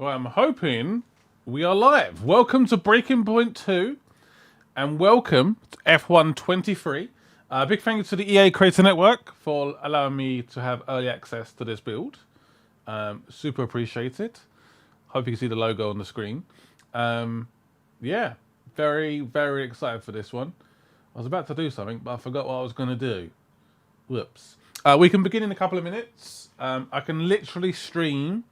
Well, I'm hoping we are live. Welcome to Breaking Point 2 and welcome to F1 23. Big thank you to the EA Creator Network for allowing me to have early access to this build. Super appreciate it. Hope you can see the logo on the screen. Yeah, very, very excited for this one. I was about to do something, but I forgot what I was going to do. Whoops. We can begin in a couple of minutes. I can literally stream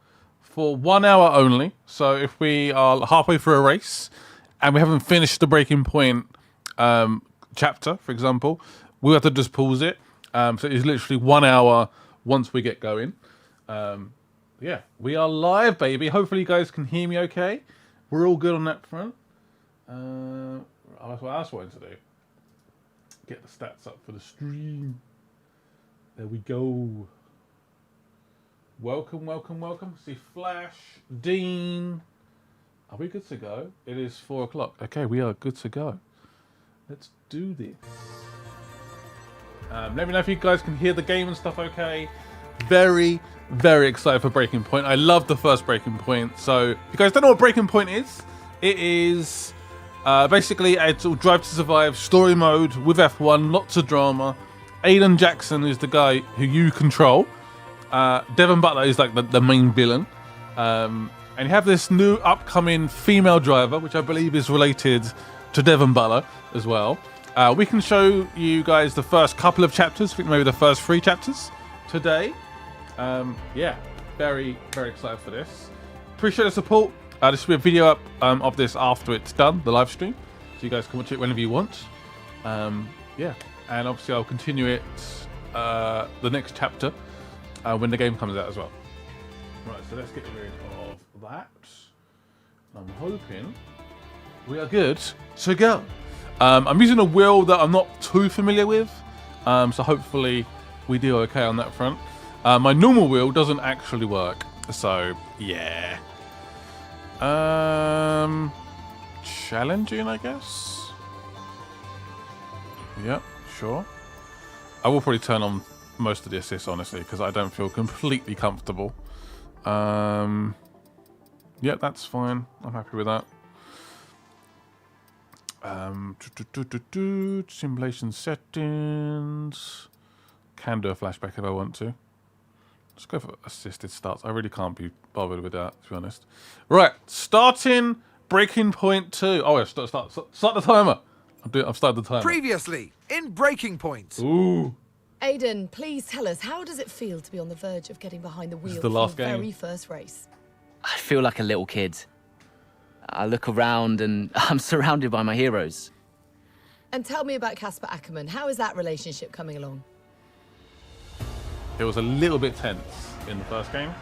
for 1 hour only. So if we are halfway through a race and we haven't finished the Breaking Point chapter, for example, we'll have to just pause it. So it's literally 1 hour once we get going. Yeah, we are live, baby. Hopefully you guys can hear me okay. We're all good on that front. That's what I was wanting to do. Get the stats up for the stream. There we go. Welcome, welcome, welcome. See Flash, Dean. Are we good to go? It is 4 o'clock. Okay, we are good to go. Let's do this. Let me know if you guys can hear the game and stuff okay. Very, very excited for Breaking Point. I love the first Breaking Point. So, if you guys don't know what Breaking Point is, it is basically a sort of Drive to Survive story mode with F1, lots of drama. Aiden Jackson is the guy who you control. Devon Butler is like the main villain. And you have this new upcoming female driver, which I believe is related to Devon Butler as well. We can show you guys the first couple of chapters, I think maybe the first 3 chapters today. Yeah, very, very excited for this. Appreciate the support. This will be a video up of this after it's done, the live stream. So you guys can watch it whenever you want. Yeah, and obviously I'll continue it the next chapter when the game comes out as well. Right, so let's get rid of that. I'm hoping we are good to go. I'm using a wheel that I'm not too familiar with, so hopefully we do okay on that front. My normal wheel doesn't actually work, so yeah. Challenging, I guess. Yep, sure. I will probably turn on most of the assists, honestly, because I don't feel completely comfortable. Yeah, that's fine. I'm happy with that. Simulation settings. Can do a flashback if I want to. Let's go for assisted starts. I really can't be bothered with that, to be honest. Right, starting Breaking Point 2. Oh, yeah, start the timer. I've started the timer. Previously, in Breaking Point. Ooh. Aiden, please tell us, how does it feel to be on the verge of getting behind the wheel the for last your game. very first race? I feel like a little kid. I look around and I'm surrounded by my heroes. And tell me about Casper Ackerman. How is that relationship coming along? It was a little bit tense in the first game.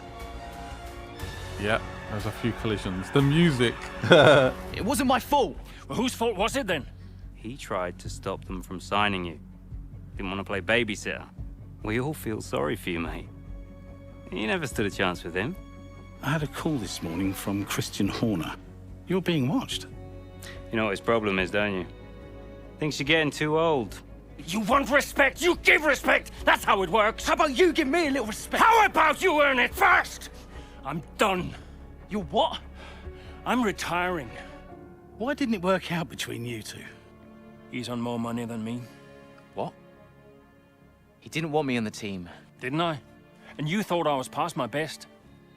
Yeah, there's a few collisions. The music. It wasn't my fault. Well, whose fault was it then? He tried to stop them from signing you. Didn't want to play babysitter. We all feel sorry for you, mate. You never stood a chance with him. I had a call this morning from Christian Horner. You're being watched. You know what his problem is, don't you? Thinks you're getting too old. You want respect, you give respect! That's how it works! How about you give me a little respect? How about you earn it first? I'm done. You what? I'm retiring. Why didn't it work out between you two? He's on more money than me, What? He didn't want me on the team. didn't I? And you thought I was past my best?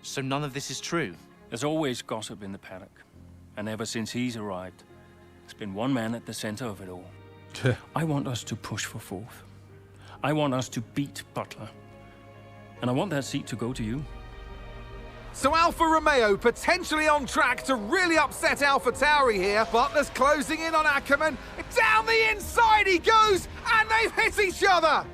So none of this is true. There's always gossip in the paddock. And ever since he's arrived, there's been one man at the center of it all. I want us to push for 4th. I want us to beat Butler. And I want that seat to go to you. So Alfa Romeo potentially on track to really upset AlphaTauri here. Butler's closing in on Ackerman. Down the inside he goes, and they've hit each other.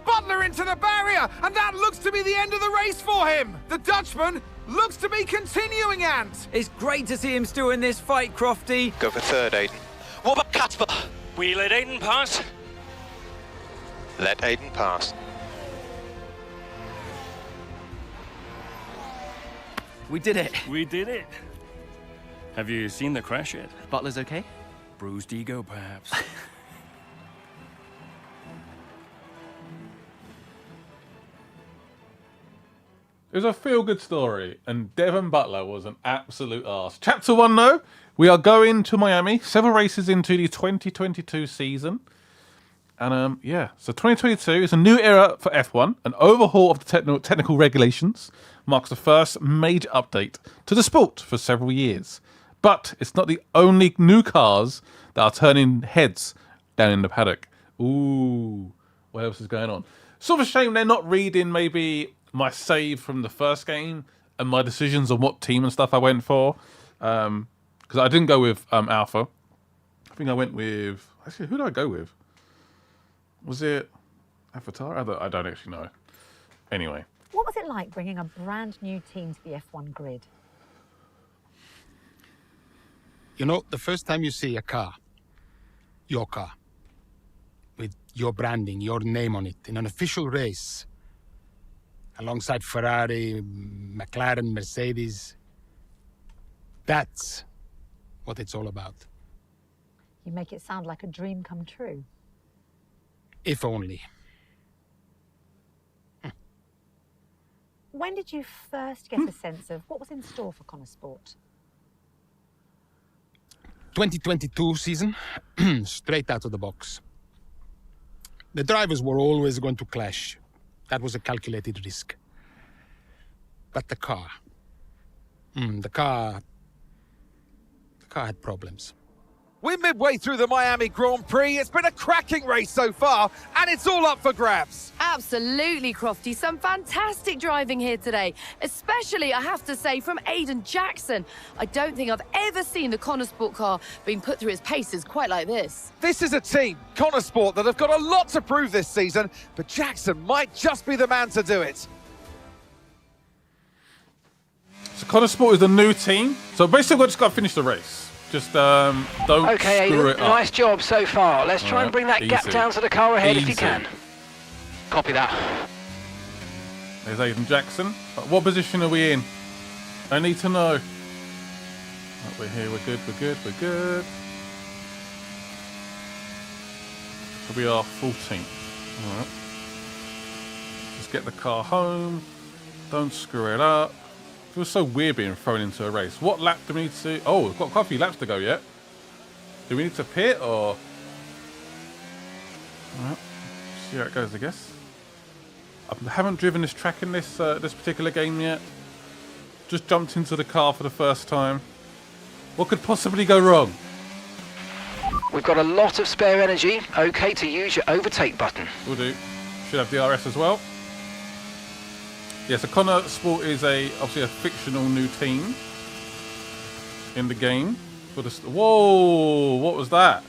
Butler into the barrier, and that looks to be the end of the race for him. The Dutchman looks to be continuing, Ant. It's great to see him still in this fight, Crofty. Go for 3rd, Aiden. What about Casper? We let Aiden pass? Let Aiden pass. We did it. We did it. Have you seen the crash yet? Butler's okay? Bruised ego, perhaps. It was a feel-good story, and Devon Butler was an absolute arse. Chapter 1, though, we are going to Miami, 7 races into the 2022 season. And, yeah, so 2022 is a new era for F1. An overhaul of the technical regulations marks the first major update to the sport for several years. But it's not the only new cars that are turning heads down in the paddock. Ooh, what else is going on? Sort of a shame they're not reading maybe my save from the first game and my decisions on what team and stuff I went for. Because I didn't go with Alpha. I think I went with... Actually, who did I go with? Was it Avatar? I don't actually know. Anyway. What was it like bringing a brand new team to the F1 grid? You know, the first time you see a car, your car, with your branding, your name on it, in an official race, alongside Ferrari, McLaren, Mercedes, that's what it's all about. You make it sound like a dream come true. If only. When did you first get a sense of what was in store for Connor Sport? 2022 season, straight out of the box. The drivers were always going to clash. That was a calculated risk. But the car... the car had problems. We're midway through the Miami Grand Prix. It's been a cracking race so far, and it's all up for grabs. Absolutely, Crofty. Some fantastic driving here today, especially, I have to say, from Aiden Jackson. I don't think I've ever seen the Connor Sport car being put through its paces quite like this. This is a team, Connor Sport, that have got a lot to prove this season, but Jackson might just be the man to do it. So Connor Sport is the new team. So basically we've just got to finish the race. Just don't okay, screw Aiden, it up. nice job so far. Let's try and bring that gap easy. down to the car ahead if Easy. you can. Copy that. There's Aiden Jackson. What position are we in? I need to know. Oh, we're here, we're good, we're good, we're good. So we are 14th. Alright. Just get the car home. Don't screw it up. Feels so weird being thrown into a race. What lap do we need to... Oh, we've got quite a few laps to go yet. Do we need to pit or... Alright. See how it goes, I guess. I haven't driven this track in this this particular game yet. Just jumped into the car for the first time. What could possibly go wrong? We've got a lot of spare energy. Okay to use your overtake button. Will do. Should have DRS as well. Yeah, so Connor Sport is obviously a fictional new team in the game. For the whoa, what was that?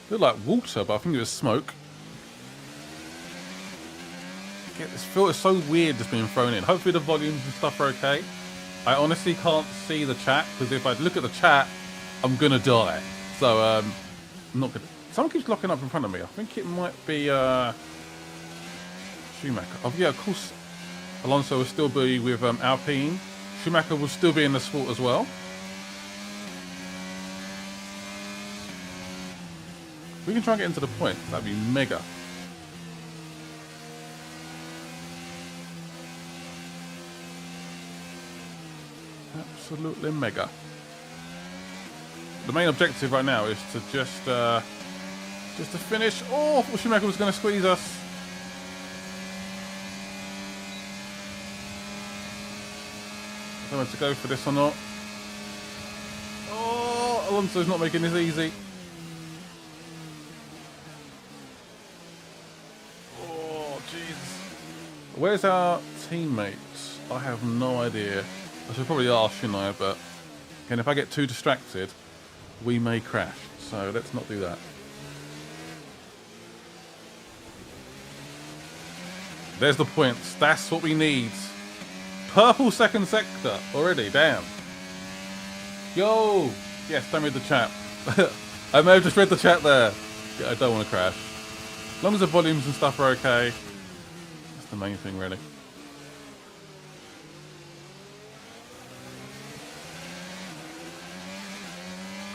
It looked like water, but I think it was smoke. This feels so weird just being thrown in. Hopefully the volumes and stuff are okay. I honestly can't see the chat because if I look at the chat, I'm gonna die. So I'm not gonna. Someone keeps locking up in front of me. I think it might be Schumacher. Oh yeah, of course. Alonso will still be with Alpine. Schumacher will still be in the sport as well. We can try and get into the point. That'd be mega. Absolutely mega. The main objective right now is to just to finish. Oh, I thought Schumacher was going to squeeze us. I don't know if to go for this or not. Oh, Alonso's not making this easy. Oh, Jesus. Where's our teammates? I have no idea. I should probably ask, shouldn't I? But again, if I get too distracted, we may crash. So let's not do that. There's the points. That's what we need. Purple second sector already. Damn. Yo. Yes, don't read the chat. I may have just read the chat there. I don't want to crash. As long as the volumes and stuff are okay. That's the main thing, really.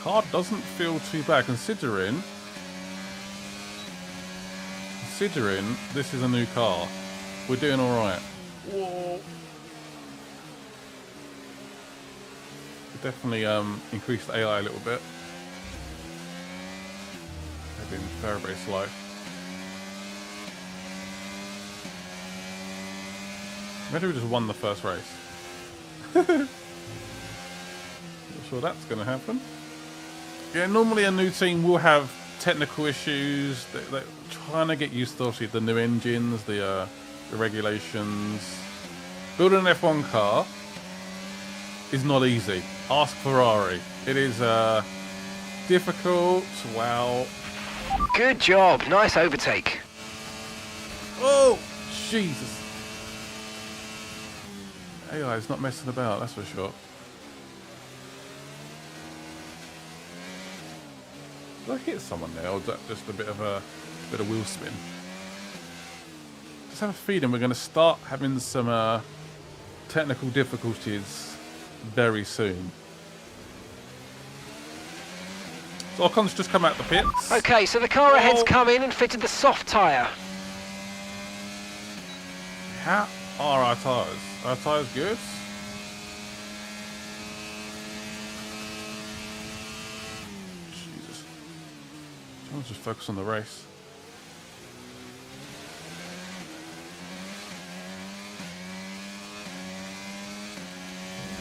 Car doesn't feel too bad considering this is a new car. We're doing all right. Whoa. Definitely increase the AI a little bit. They've been very, very slow. Maybe we just won the first race. Not sure that's going to happen. Yeah, normally a new team will have technical issues. They're trying to get used to obviously the new engines, the regulations. Building an F1 car is not easy. Ask Ferrari. It is difficult. Wow. Good job. Nice overtake. Oh, Jesus. AI is not messing about, that's for sure. Did I hit someone there, or is that just a bit of wheel spin? Just have a feeling we're going to start having some technical difficulties very soon. So Ocon's just come out the pits. Okay, so the car ahead's come in and fitted the soft tyre. How are our tyres? Are our tyres good? Jesus. Someone's just focus on the race.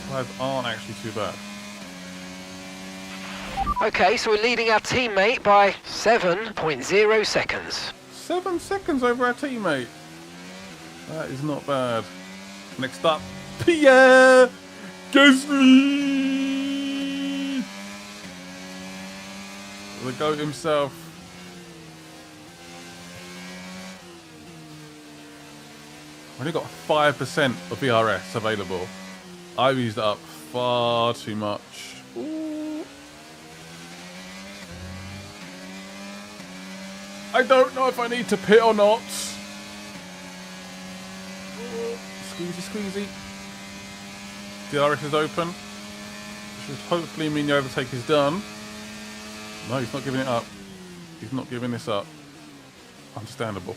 Tyres aren't actually too bad. Okay, so we're leading our teammate by 7.0 seconds. 7 seconds over our teammate. That is not bad. Next up, Pierre Gasly! The GOAT himself. Only got 5% of VRS available. I've used it up far too much. Ooh. I don't know if I need to pit or not. Squeezy, squeezy. DRS is open. Which should hopefully mean the overtake is done. No, he's not giving it up. He's not giving this up. Understandable.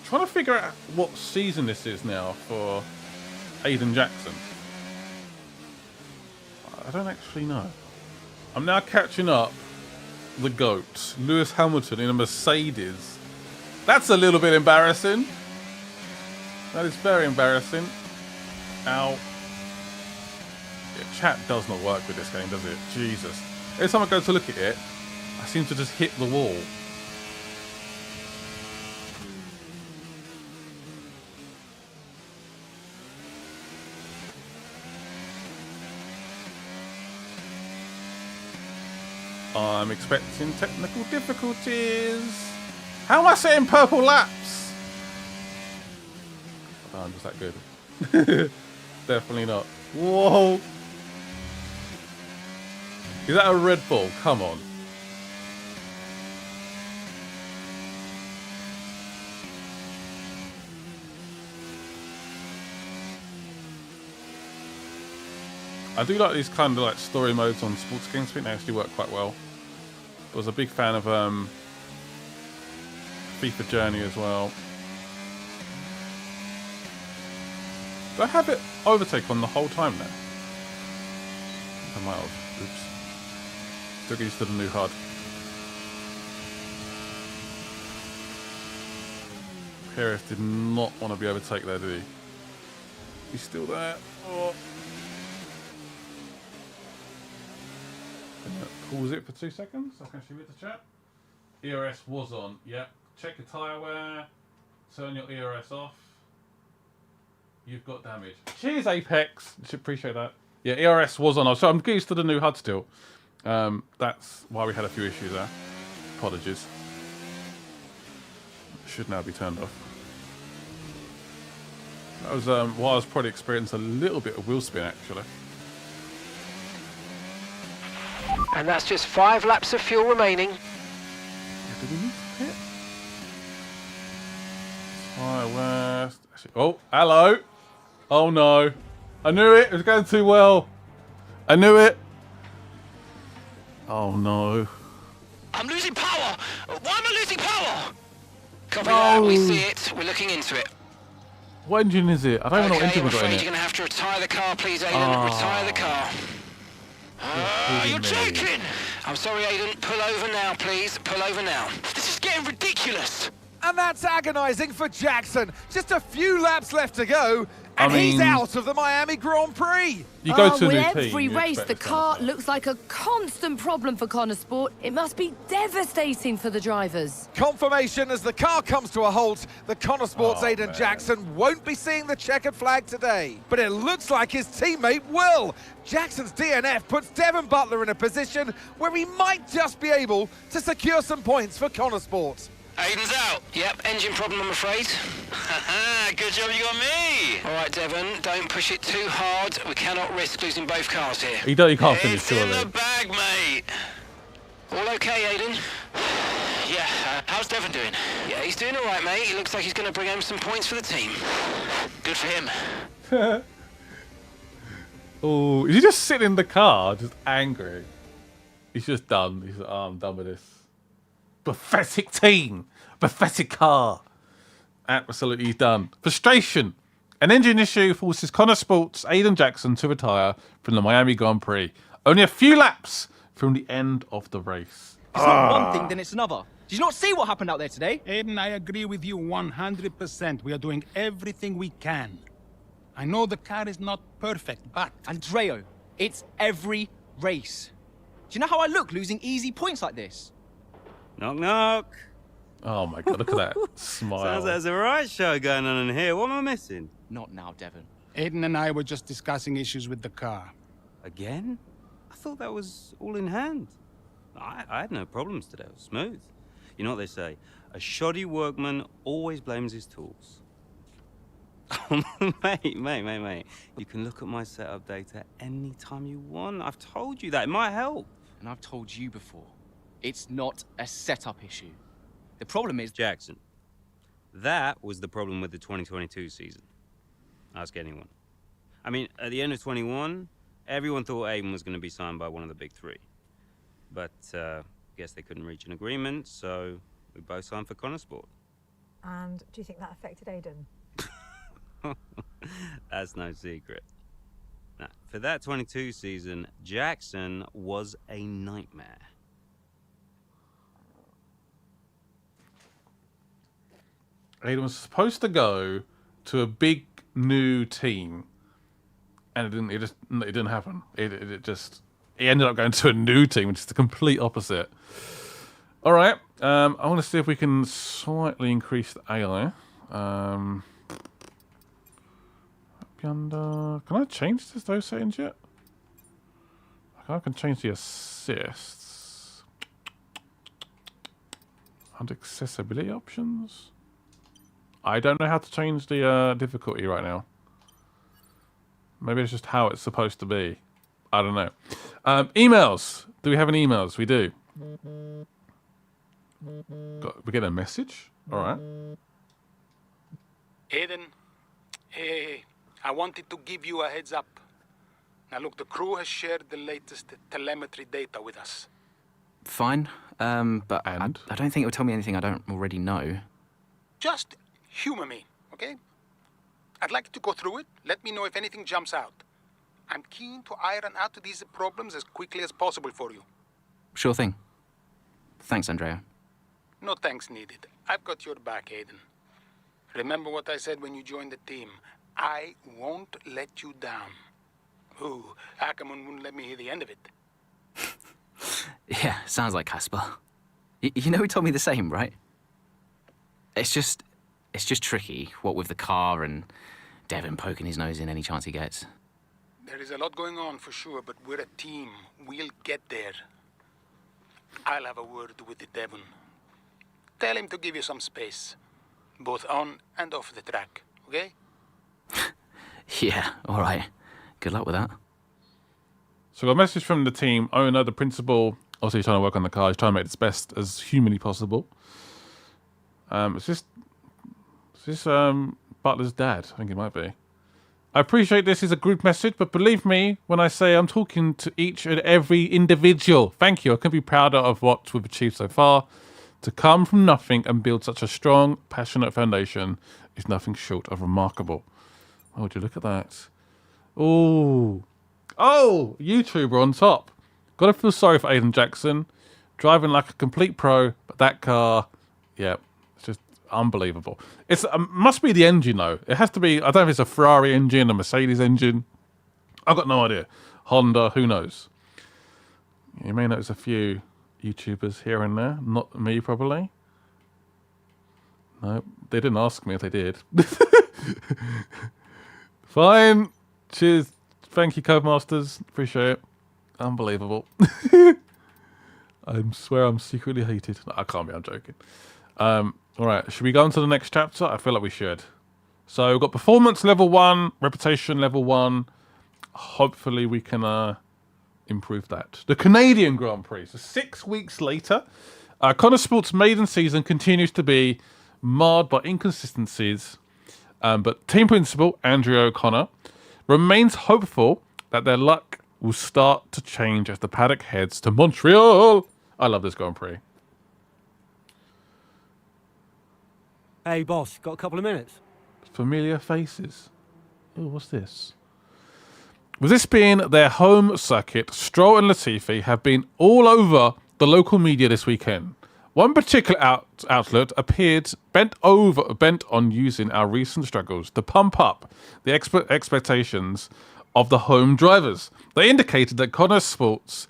Trying to figure out what season this is now for Aiden Jackson. I don't actually know. I'm now catching up the GOAT, Lewis Hamilton, in a Mercedes. That's a little bit embarrassing. That is very embarrassing. Ow. Yeah, chat does not work with this game, does it? Jesus. Every time I go to look at it, I seem to just hit the wall. I'm expecting technical difficulties. How am I setting purple laps? Oh, I'm just that good. Definitely not. Whoa. Is that a Red Bull? Come on. I do like these kind of like story modes on sports games. I think they actually work quite well. I was a big fan of FIFA Journey as well. Do I have it overtake on the whole time now? I might have. Oops. Still get used to the new HUD. Perez did not want to be overtake there, did he? He's still there. Oh. Pause it for 2 seconds. I can actually read the chat. ERS was on. Yep. Check your tyre wear. Turn your ERS off. You've got damage. Cheers, Apex. Should appreciate that. Yeah, ERS was on. So I'm used to the new HUD still. That's why we had a few issues there. Apologies. Should now be turned off. That was while I was probably experiencing a little bit of wheel spin actually. And that's just 5 laps of fuel remaining. Did we need to pit? Tyre west. Oh, hello. Oh no. I knew it. It was going too well. I knew it. Oh no. I'm losing power. Why am I losing power? Copy that. We see it. We're looking into it. What engine is it? I don't even know what engine I'm we've got in afraid it. you're going to have to retire the car, please, Aiden. Retire the car. You're joking! I'm sorry, Aiden. Pull over now, please. Pull over now. This is getting ridiculous. And that's agonising for Jackson. Just a few laps left to go, and he's out of the Miami Grand Prix. You go to a with new every team, race, the car looks like a constant problem for Connor Sport. It must be devastating for the drivers. Confirmation as the car comes to a halt, the Connor Sports Aiden Jackson won't be seeing the checkered flag today. But it looks like his teammate will. Jackson's DNF puts Devon Butler in a position where he might just be able to secure some points for Connor Sports. Aiden's out. Yep, engine problem, I'm afraid. Good job you got me. All right, Devon, don't push it too hard. We cannot risk losing both cars here. You can't finish, surely. It's in the bag, mate. All okay, Aiden? Yeah, how's Devon doing? Yeah, he's doing all right, mate. He looks like he's going to bring home some points for the team. Good for him. Oh, is he just sitting in the car, just angry? He's just done. He's like, oh, I'm done with this. Pathetic team. Pathetic car. Absolutely done. Frustration. An engine issue forces Connor Sports' Aiden Jackson to retire from the Miami Grand Prix. Only a few laps from the end of the race. It's not one thing, then it's another. Did you not see what happened out there today? Aiden, I agree with you 100%. We are doing everything we can. I know the car is not perfect, but... Andreo, it's every race. Do you know how I look losing easy points like this? Knock, knock. Oh my god, look at that smile. Sounds like there's a right show going on in here. What am I missing? Not now, Devon. Aiden and I were just discussing issues with the car. Again? I thought that was all in hand. I had no problems today. It was smooth. You know what they say? A shoddy workman always blames his tools. mate. You can look at my setup data anytime you want. I've told you that. It might help. And I've told you before. It's not a setup issue. The problem is... Jackson, that was the problem with the 2022 season. Ask anyone. I mean, at the end of 21, everyone thought Aiden was going to be signed by one of the big three. But, guess they couldn't reach an agreement, so we both signed for Connor Sport. And do you think that affected Aiden? That's no secret. Now, for that 22 season, Jackson was a nightmare. Aiden was supposed to go to a big new team, and it didn't happen. He ended up going to a new team, which is the complete opposite. All right, I want to see if we can slightly increase the AI. Can I change those settings yet? I can change the assists and accessibility options. I don't know how to change the difficulty right now. Maybe it's just how it's supposed to be. I don't know. Emails. Do we have any emails? We do. We get a message? All right. Aiden, hey, I wanted to give you a heads up. Now look, the crew has shared the latest telemetry data with us. Fine, but I don't think it will tell me anything I don't already know. Just humor me, okay? I'd like to go through it. Let me know if anything jumps out. I'm keen to iron out these problems as quickly as possible for you. Sure thing. Thanks, Andrea. No thanks needed. I've got your back, Aiden. Remember what I said when you joined the team. I won't let you down. Ooh, Ackerman wouldn't let me hear the end of it. Yeah, sounds like Casper. You know he told me the same, right? It's just tricky, what with the car and Devon poking his nose in any chance he gets. There is a lot going on for sure, but we're a team. We'll get there. I'll have a word with Devon. Tell him to give you some space, both on and off the track, okay? Yeah, all right. Good luck with that. So I got a message from the team owner, the principal. Obviously, he's trying to work on the car. He's trying to make it as best as humanly possible. It's just Butler's dad. I think it might be. I appreciate this is a group message, but believe me when I say I'm talking to each and every individual. Thank you. I couldn't be prouder of what we've achieved so far. To come from nothing and build such a strong, passionate foundation is nothing short of remarkable. Oh, would you look at that? Oh, YouTuber on top. Gotta feel sorry for Aiden Jackson. Driving like a complete pro, but that car, yeah, it's just unbelievable. It's must be the engine though. It has to be. I don't know if it's a Ferrari engine, a Mercedes engine. I've got no idea. Honda, who knows? You may notice a few YouTubers here and there. Not me, probably. No, they didn't ask me if they did. Fine. Cheers. Thank you, Codemasters. Appreciate it. Unbelievable. I swear I'm secretly hated. No, I can't be, I'm joking. All right, should we go on to the next chapter? I feel like we should. So we've got performance level 1, reputation level 1. Hopefully we can improve that. The Canadian Grand Prix. So 6 weeks later, Connor Sport's maiden season continues to be marred by inconsistencies. But team principal, Andrew O'Connor, remains hopeful that their luck will start to change as the paddock heads to Montreal. I love this Grand Prix. Hey, boss, got a couple of minutes? Familiar faces. Oh, what's this? With this being their home circuit, Stroll and Latifi have been all over the local media this weekend. One particular outlet appeared bent on using our recent struggles to pump up the expectations of the home drivers. They indicated that Connor Sports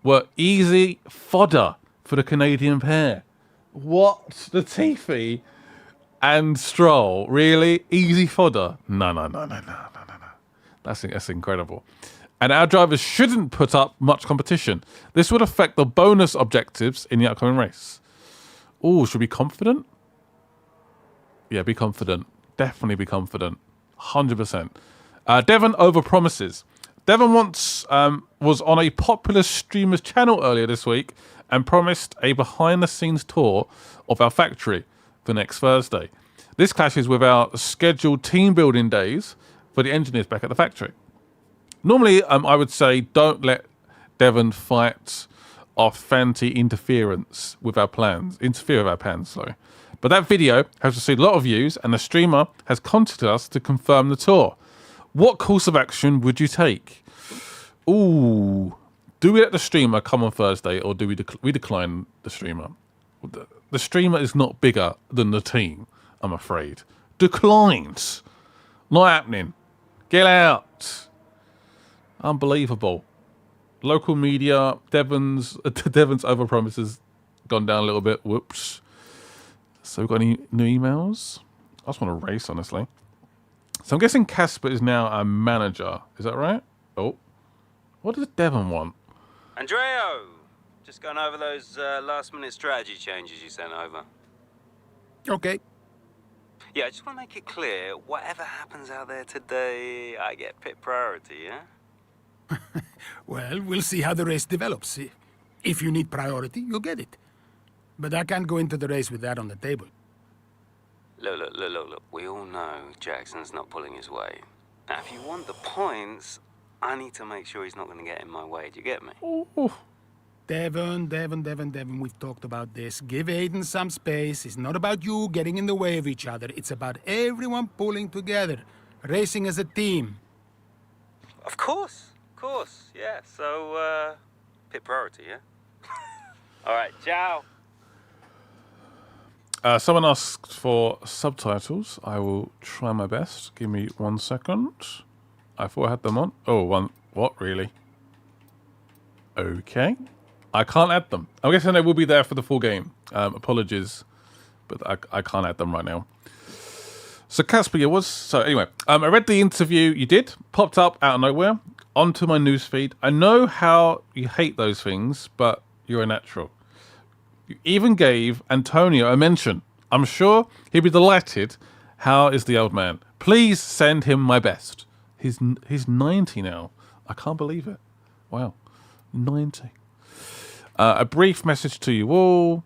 were easy fodder for the Canadian pair. What? Latifi and Stroll? Really? Easy fodder? No. That's incredible. And our drivers shouldn't put up much competition. This would affect the bonus objectives in the upcoming race. Oh, should we be confident? Yeah, be confident. Definitely be confident. 100%. Devon overpromises. Devon once was on a popular streamer's channel earlier this week and promised a behind-the-scenes tour of our factory for next Thursday. This clashes with our scheduled team-building days for the engineers back at the factory. Normally, I would say don't let Devon fight off fancy interference with our plans. Interfere with our plans, sorry. But that video has received a lot of views and the streamer has contacted us to confirm the tour. What course of action would you take? Ooh. Do we let the streamer come on Thursday or do we decline the streamer? The streamer is not bigger than the team, I'm afraid. Declined. Not happening. Get out. Unbelievable. Local media, Devon's overpromises gone down a little bit. Whoops. So we've got any new emails? I just want to race, honestly. So I'm guessing Casper is now our manager. Is that right? Oh. What does Devon want? Andreo! Just going over those last-minute strategy changes you sent over. Okay. Yeah, I just want to make it clear, whatever happens out there today, I get pit priority, yeah? Well, we'll see how the race develops. If you need priority, you'll get it. But I can't go into the race with that on the table. Look. We all know Jackson's not pulling his weight. Now, if you want the points, I need to make sure he's not going to get in my way. Do you get me? Ooh. Devon, we've talked about this. Give Aiden some space. It's not about you getting in the way of each other. It's about everyone pulling together, racing as a team. Of course, yeah. So, pit priority, yeah? All right, ciao. Someone asked for subtitles. I will try my best. Give me 1 second. I thought I had them on. Oh, one. What, really? Okay. I can't add them. I'm guessing they will be there for the full game. Apologies, but I can't add them right now. So Casper, so anyway, I read the interview you did, popped up out of nowhere, onto my newsfeed. I know how you hate those things, but you're a natural. You even gave Antonio a mention. I'm sure he'd be delighted. How is the old man? Please send him my best. He's 90 now. I can't believe it. Wow, 90. A brief message to you all.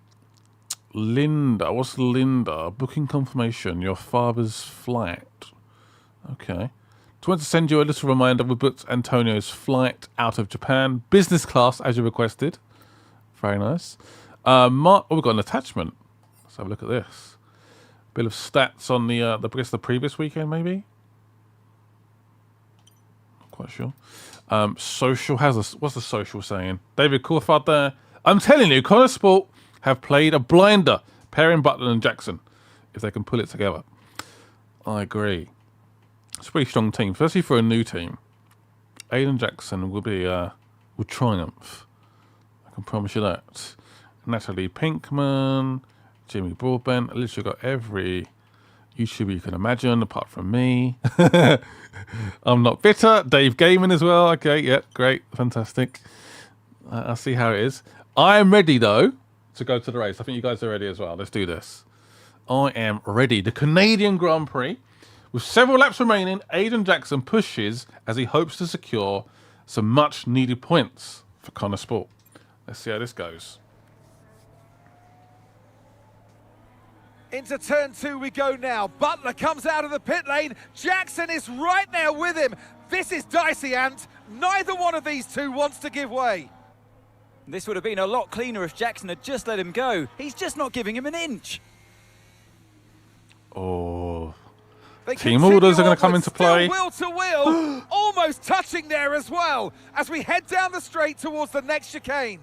Linda, what's Linda? Booking confirmation, your father's flight. Okay. Just want to send you a little reminder. We booked Antonio's flight out of Japan. Business class, as you requested. Very nice. Oh, we've got an attachment. Let's have a look at this. Bit of stats on the previous weekend, maybe. Not quite sure. Social has what's the social saying? David Coulthard there. I'm telling you, Connor Sport have played a blinder, pairing Butler and Jackson, if they can pull it together. I agree. It's a pretty strong team, especially for a new team. Aiden Jackson will triumph. I can promise you that. Natalie Pinkman, Jimmy Broadbent. I literally got every YouTuber you can imagine, apart from me. I'm not bitter. Dave Gaiman as well. Okay, yeah, great, fantastic. I'll see how it is. I am ready though to go to the race. I think you guys are ready as well. Let's do this. I am ready. The Canadian Grand Prix. With several laps remaining, Aiden Jackson pushes as he hopes to secure some much needed points for Connor Sport. Let's see how this goes. Into turn 2 we go now. Butler comes out of the pit lane. Jackson is right there with him. This is dicey, Ant. Neither one of these two wants to give way. This would have been a lot cleaner if Jackson had just let him go. He's just not giving him an inch. Oh. Team orders are going to come into play. Wheel to wheel, almost touching there as well, as we head down the straight towards the next chicane.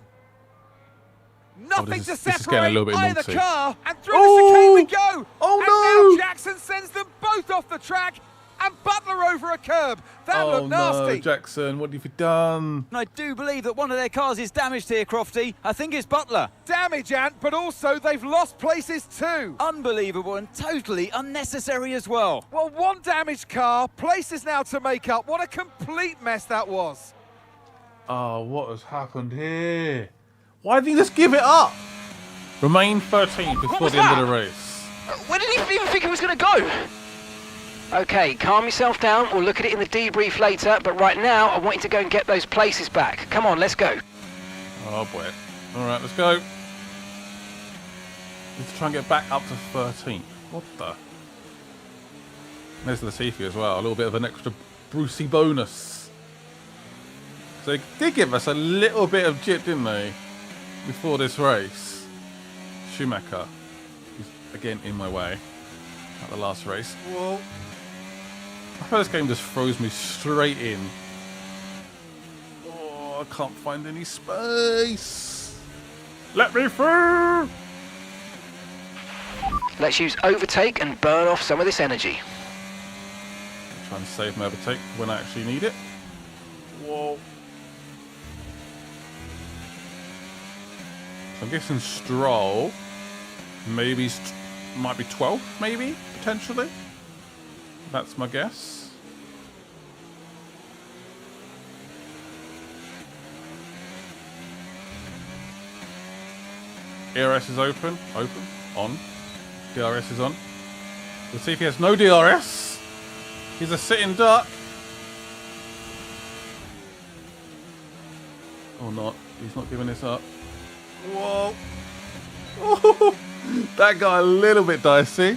Nothing to separate either car, and through the chicane we go. And now Jackson sends them both off the track, and Butler over a curb. That looked nasty. No, Jackson, what have you done? I do believe that one of their cars is damaged here, Crofty. I think it's Butler. Damage, Ant, but also they've lost places too. Unbelievable and totally unnecessary as well. Well, one damaged car, places now to make up. What a complete mess that was. Oh, what has happened here? Why didn't he just give it up? Remain 13th before the end of the race. Where did he even think he was going to go? Okay, calm yourself down. We'll look at it in the debrief later, but right now I want you to go and get those places back. Come on, let's go. Oh boy. Alright, let's go. Let's try and get back up to 13th. What the? There's Latifi as well. A little bit of an extra Brucey bonus. So they did give us a little bit of jip, didn't they? Before this race. Schumacher. He's again in my way. At the last race. Whoa. My first game just throws me straight in. Oh, I can't find any space. Let me through. Let's use overtake and burn off some of this energy. Try and save my overtake when I actually need it. Whoa. So I'm guessing Stroll. Maybe might be 12th, maybe, potentially. That's my guess. ERS is open, on. DRS is on. Let's see if he has no DRS. He's a sitting duck. Or not. He's not giving this up. Whoa. Oh, that got a little bit dicey.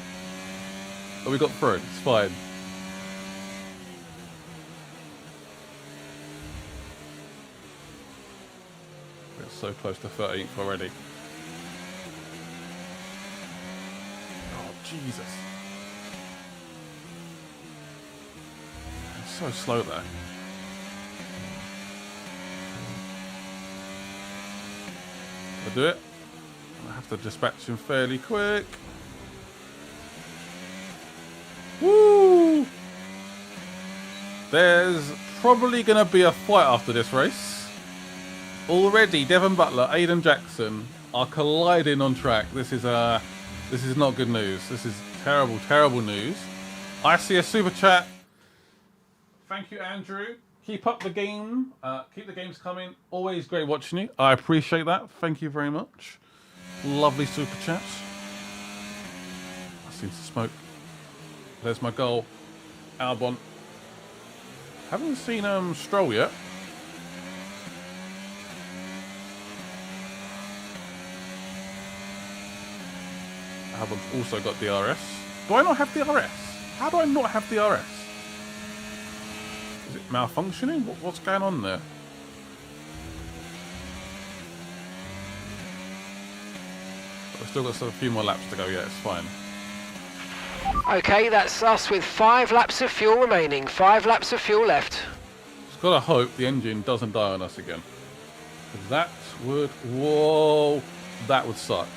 But we got through. It's fine. We're so close to 13th already. Oh, Jesus. I'm so slow there. I'll do it. I have to dispatch him fairly quick. Woo! There's probably going to be a fight after this race. Already, Devon Butler, Aiden Jackson are colliding on track. This is not good news. This is terrible, terrible news. I see a super chat. Thank you, Andrew. Keep up the game. Keep the games coming. Always great watching you. I appreciate that. Thank you very much. Lovely super chat. I see some smoke. There's my goal. Albon. Haven't seen Stroll yet. Albon's also got DRS. Do I not have DRS? How do I not have DRS? Is it malfunctioning? What's going on there? Still got a few more laps to go. Yeah, it's fine. Okay, that's us with 5 laps of fuel remaining. 5 laps of fuel left. Just gotta hope the engine doesn't die on us again. 'Cause that would... Whoa! That would suck.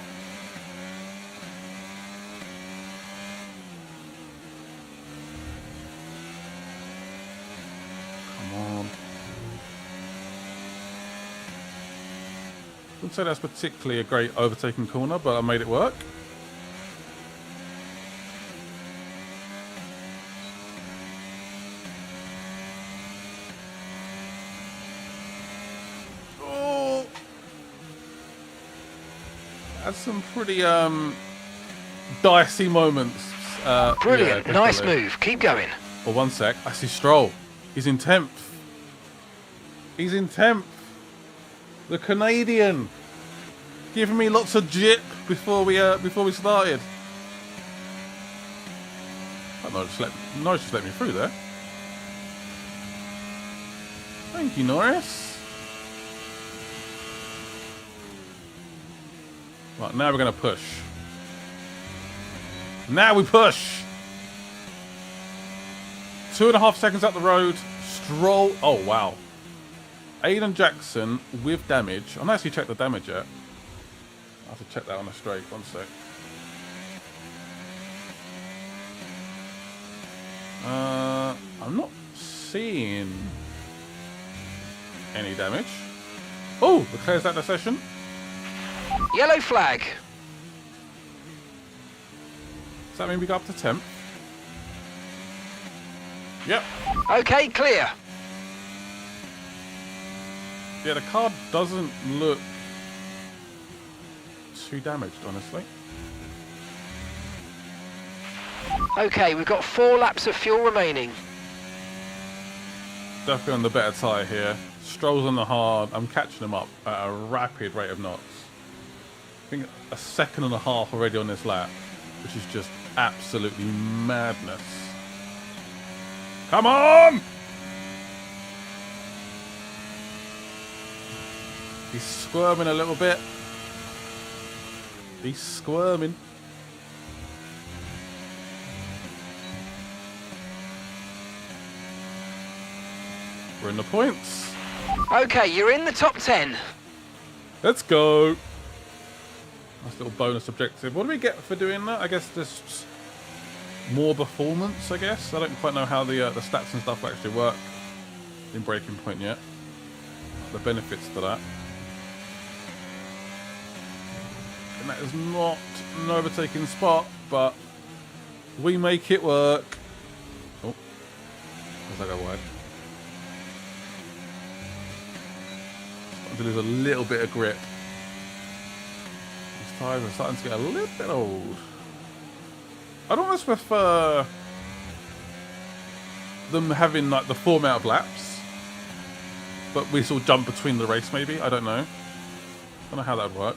Come on. Wouldn't say that's particularly a great overtaking corner, but I made it work. Oh! That's some pretty dicey moments. Brilliant, yeah, nice definitely. move. Keep going. Oh, 1 sec. I see Stroll. He's in 10th. He's in 10th. The Canadian. Giving me lots of jip before we started. Oh, Norris just let me through there. Thank you, Norris. Right, now we're going to push. Now we push. 2.5 seconds up the road. Stroll. Oh, wow. Aiden Jackson with damage. I'm not actually checked the damage yet. I have to check that on a straight. 1 sec. I'm not seeing any damage. Oh, declares that the session. Yellow flag. Does that mean we go up to 10th? Yep. Okay, clear. Yeah, the car doesn't look too damaged, honestly. Okay, we've got 4 laps of fuel remaining. Definitely on the better tyre here. Stroll's on the hard. I'm catching him up at a rapid rate of knots. I think 1.5 seconds already on this lap, which is just absolutely madness. Come on! He's squirming a little bit. He's squirming. We're in the points. Okay, you're in the top 10. Let's go. Nice little bonus objective. What do we get for doing that? I guess just more performance, I guess. I don't quite know how the stats and stuff actually work in Breaking Point yet. The benefits to that. And that is not an overtaking spot, but we make it work. Oh, as I go wide. Starting to lose a little bit of grip. These tyres are starting to get a little bit old. I'd almost prefer them having like the format of laps, but we sort of jump between the race maybe. I don't know. Don't know how that would work.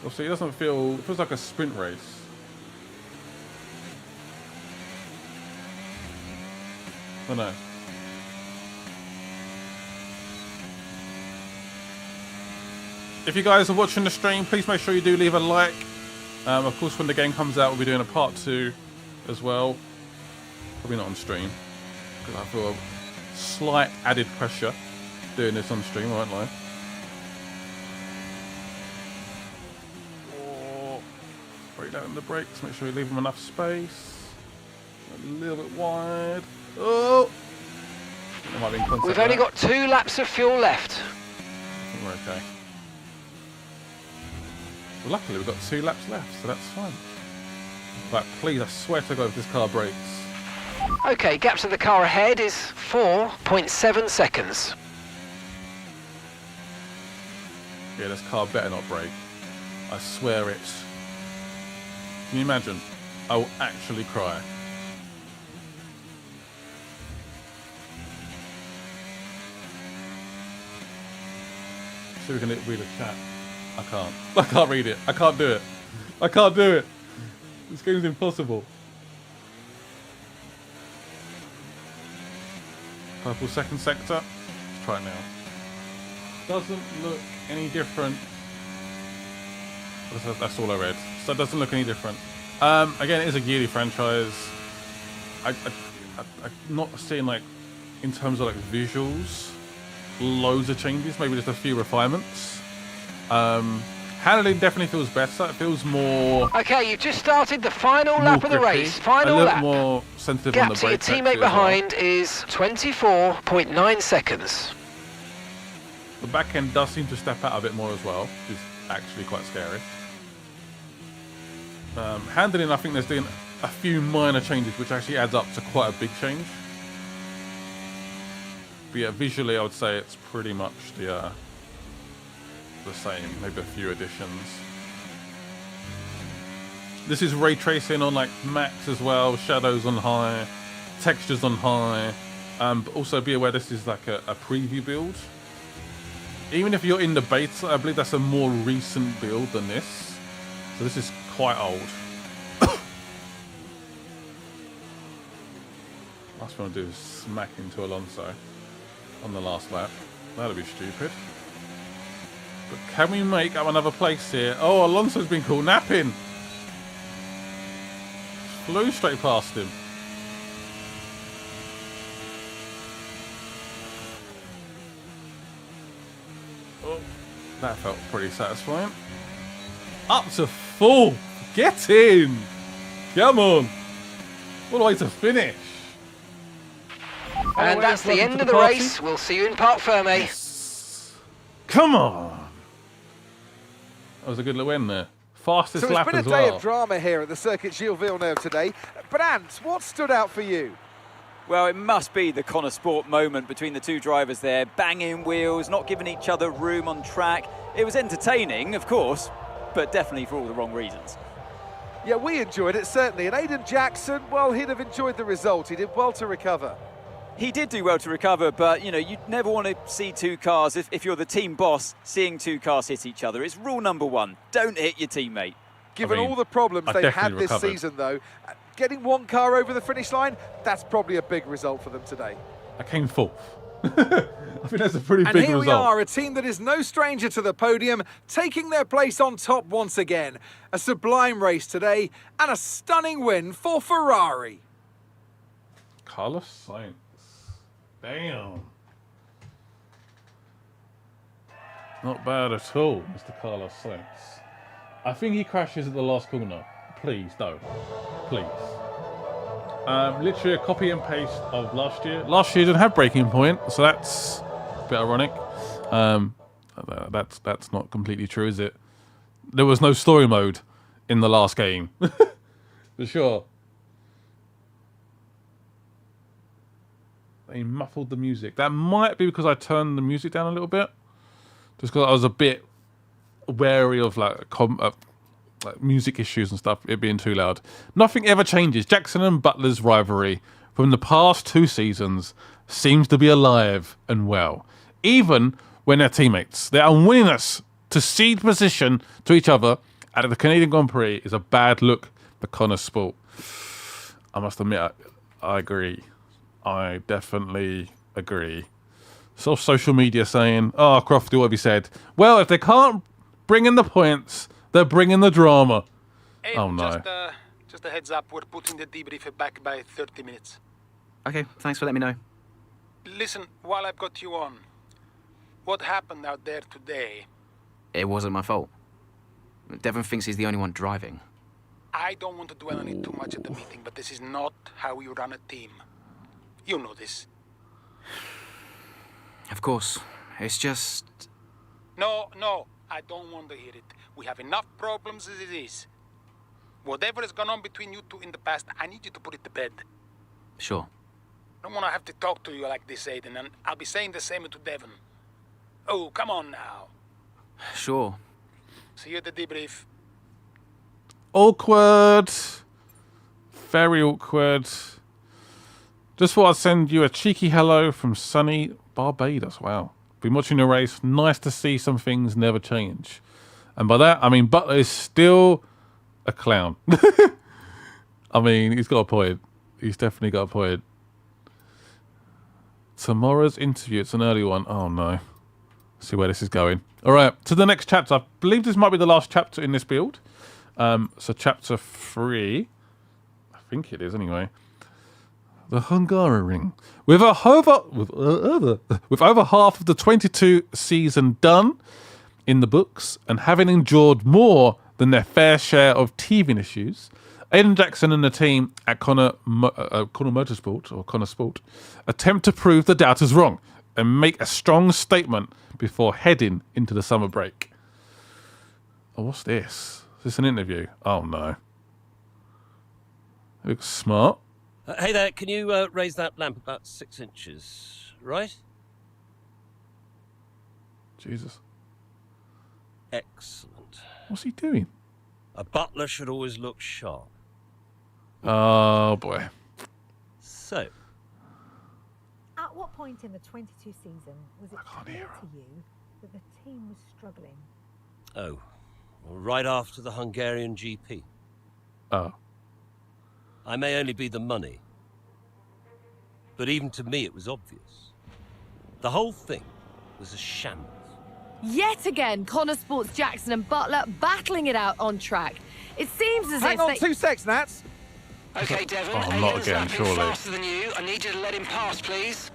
Obviously, it doesn't feel. It feels like a sprint race. I don't know. If you guys are watching the stream, please make sure you do leave a like. Of course, when the game comes out, we'll be doing a part 2 as well. Probably not on stream, because I feel a slight added pressure doing this on stream, I won't lie. Break down the brakes, make sure you leave them enough space. A little bit wide. Oh! There might be in contact We've only got 2 laps of fuel left. I think we're okay. Well, luckily we've got 2 laps left, so that's fine. But please, I swear to God, if this car brakes. Okay, gap to the car ahead is 4.7 seconds. Yeah, this car better not brake. I swear it. Can you imagine? I will actually cry. So we can read the chat. I can't. I can't read it. I can't do it. I can't do it. This game's impossible. Purple second sector. Let's try it now. Doesn't look any different That's all I read. So it doesn't look any different. Again, it is a yearly franchise. I'm not seeing, like, in terms of like visuals, loads of changes. Maybe just a few refinements. Handling definitely feels better. It feels more. Okay, you've just started the final lap of the grippy, race. Final a little lap. more sensitive Gap on the to your brake. teammate behind is 24.9 seconds. The back end does seem to step out a bit more as well, which is actually quite scary. Handling, I think there's doing a few minor changes, which actually adds up to quite a big change. But yeah, visually, I would say it's pretty much the same. Maybe a few additions. This is ray tracing on like max as well, shadows on high, textures on high. But also be aware this is like a preview build. Even if you're in the beta, I believe that's a more recent build than this. So this is quite old. Last thing I'll do is smack into Alonso on the last lap. That'll be stupid. But can we make up another place here? Oh, Alonso's been caught napping. Flew straight past him. Oh, that felt pretty satisfying. Up to full. Get in. Come on. What a way to finish. And that's the end of the race. We'll see you in Parc Ferme. Come on. That was a good little win there. Fastest So lap it's been as a day well. of drama here at the Circuit Gilles Villeneuve today. But Ant, what stood out for you? Well, it must be the Connor Sport moment between the two drivers there, banging wheels, not giving each other room on track. It was entertaining, of course, but definitely for all the wrong reasons. Yeah, we enjoyed it, certainly. And Aiden Jackson, well, he'd have enjoyed the result. He did well to recover. He did do well to recover, but, you know, you'd never want to see two cars, if you're the team boss, seeing two cars hit each other. It's rule number one. Don't hit your teammate. Given all the problems they've had this season, though, getting one car over the finish line, that's probably a big result for them today. I came fourth. I think that's a pretty And big here result. we are, a team that is no stranger to the podium, taking their place on top once again. A sublime race today, and a stunning win for Ferrari. Carlos Sainz. Damn. Not bad at all, Mr. Carlos Sainz. I think he crashes at the last corner. Please don't. Please. Literally a copy and paste of last year. Last year didn't have Breaking Point, so that's a bit ironic. That's not completely true, is it? There was no story mode in the last game. For sure. They muffled the music. That might be because I turned the music down a little bit. Just because I was a bit wary of like music issues and stuff, it being too loud. Nothing ever changes. Jackson and Butler's rivalry from the past 2 seasons seems to be alive and well. Even when they're teammates. Their unwillingness to cede position to each other at the Canadian Grand Prix is a bad look for Connor Sport. I must admit, I agree. I definitely agree. So social media saying, oh, Crofty, what have you said? Well, if they can't bring in the points, they're bringing the drama. Hey, oh, no. Just a heads up, we're putting the debrief back by 30 minutes. Okay, thanks for letting me know. Listen, while I've got you on, what happened out there today? It wasn't my fault. Devon thinks he's the only one driving. I don't want to dwell on it too much at the meeting, but this is not how we run a team. You know this. Of course. It's just... No, I don't want to hear it. We have enough problems as it is. Whatever has gone on between you two in the past, I need you to put it to bed. Sure. I don't want to have to talk to you like this, Aiden, and I'll be saying the same to Devon. Oh, come on now. Sure. See you at the debrief. Awkward. Very awkward. Just thought I'd send you a cheeky hello from sunny Barbados. Wow. Been watching the race. Nice to see some things never change. And by that, I mean Butler is still a clown. I mean, he's got a point. He's definitely got a point. Tomorrow's interview, it's an early one. Oh, no. See where this is going. All right, to the next chapter. I believe this might be the last chapter in this build. So chapter 3. I think it is anyway. The Hungaroring. With over half of the 22 season done in the books, and having endured more than their fair share of teething issues, Aiden Jackson and the team at Connor Motorsport, or Connor Sport, attempt to prove the doubters wrong and make a strong statement before heading into the summer break. Oh, what's this? Is this an interview? Oh no. It looks smart. Hey there, can you raise that lamp about 6 inches, right? Jesus. Excellent. What's he doing? A butler should always look sharp. Oh boy. So, At what point in the 22 season was it clear to you that the team was struggling? oh, well, right after the Hungarian GP. Oh. I may only be the money, but even to me it was obvious. The whole thing was a shambles. Yet again, Connor Sports Jackson and Butler battling it out on track. It seems as Hang if on they... 2 seconds, Nats. Okay, Devon. Oh, not Aiden's again, lapping surely. faster than you. I need you to let him pass, please.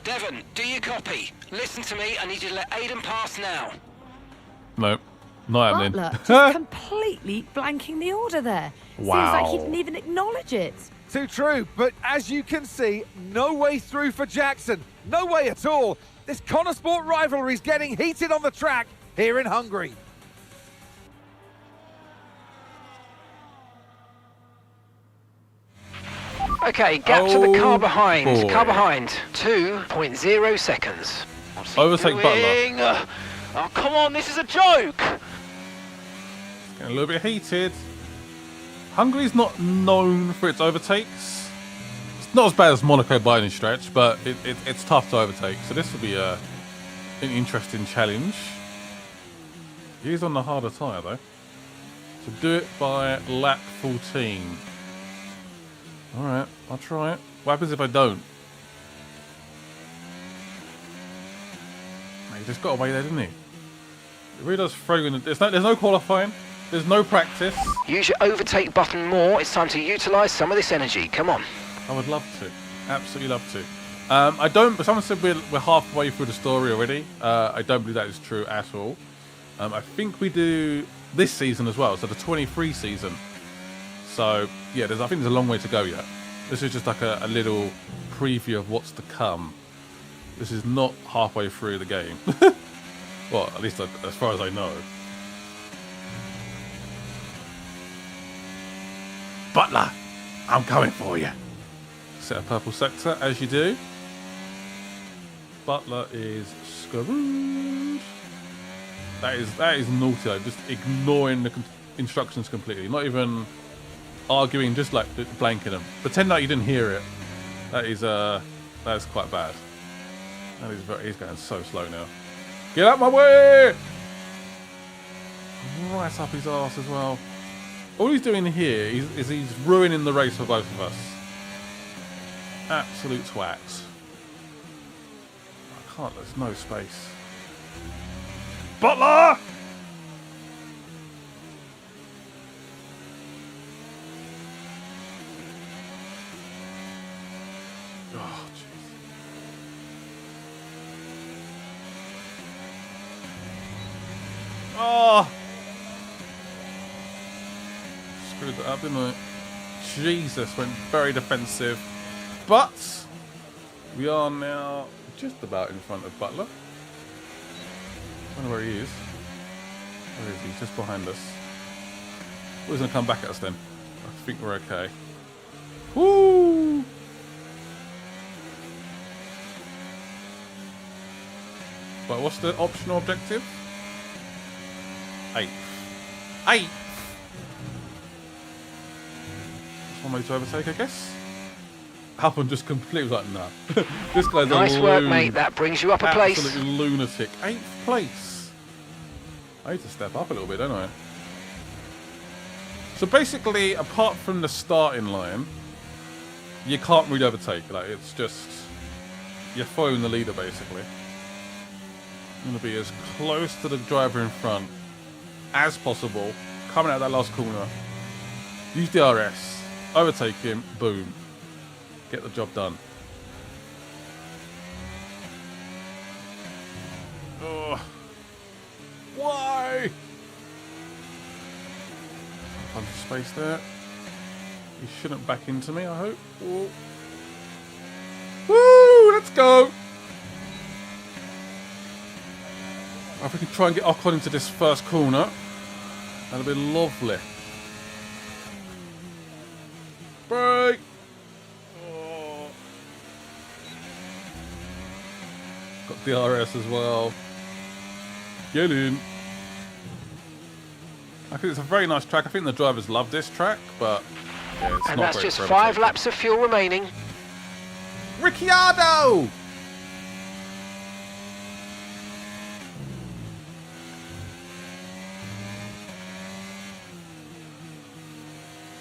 Devon, do you copy? Listen to me. I need you to let Aiden pass now. No. Not happening. Butler just completely blanking the order there. Wow. Seems like he didn't even acknowledge it. Too true, but as you can see, no way through for Jackson. No way at all. This Connor Sport rivalry is getting heated on the track here in Hungary. Okay, gap to the car Oh, behind. boy. Car behind. 2.0 seconds. What's he Overtake doing? Butler. Oh, come on, this is a joke. Getting a little bit heated. Hungary's not known for its overtakes. It's not as bad as Monaco by any stretch, but it's tough to overtake. So this will be an interesting challenge. He's on the harder tyre though. So do it by lap 14. Alright, I'll try it. What happens if I don't? He just got away there, didn't he? It really does throw you in the... There's no qualifying. There's no practice. Use your overtake button more. It's time to utilise some of this energy. Come on. I would love to. Absolutely love to. I don't... But someone said we're halfway through the story already. I don't believe that is true at all. I think we do this season as well. So the 23 season. So, yeah, I think there's a long way to go yet. This is just like a little preview of what's to come. This is not halfway through the game. Well, at least as far as I know. Butler, I'm coming for you. Set a purple sector, as you do. Butler is screwed. That is naughty, though. Just ignoring the instructions completely. Not even arguing, just like blanking them. Pretend like you didn't hear it. That is quite bad. He's going so slow now. Get out my way! Right up his arse as well. All he's doing here is he's ruining the race for both of us. Absolute twats. I can't, there's no space. Butler! Oh, jeez. Oh! Screwed that up, didn't I? Jesus, went very defensive. But we are now just about in front of Butler. I wonder where he is. Where is he? He's just behind us. Oh, he's going to come back at us then. I think we're okay. Woo! But what's the optional objective? 8th. 8th! That's one way to overtake, I guess. Albon just completely was like, nah. This guy's Nice a work, mate. That brings you up a place. Absolutely lunatic. 8th place. I need to step up a little bit, don't I? So basically, apart from the starting line, you can't really overtake. Like, it's just... you're following the leader basically. I'm going to be as close to the driver in front as possible. Coming out that last corner. Use DRS. Overtake him. Boom. Get the job done. Ugh. Why? Tons of space there. He shouldn't back into me, I hope. Whoa. Woo! Let's go! If we can try and get Ocon into this first corner, that'll be lovely. Brake! Oh. Got DRS as well. Get in. I think it's a very nice track. I think the drivers love this track, but yeah, it's And not that's great just for 5 everything. laps of fuel remaining. Ricciardo!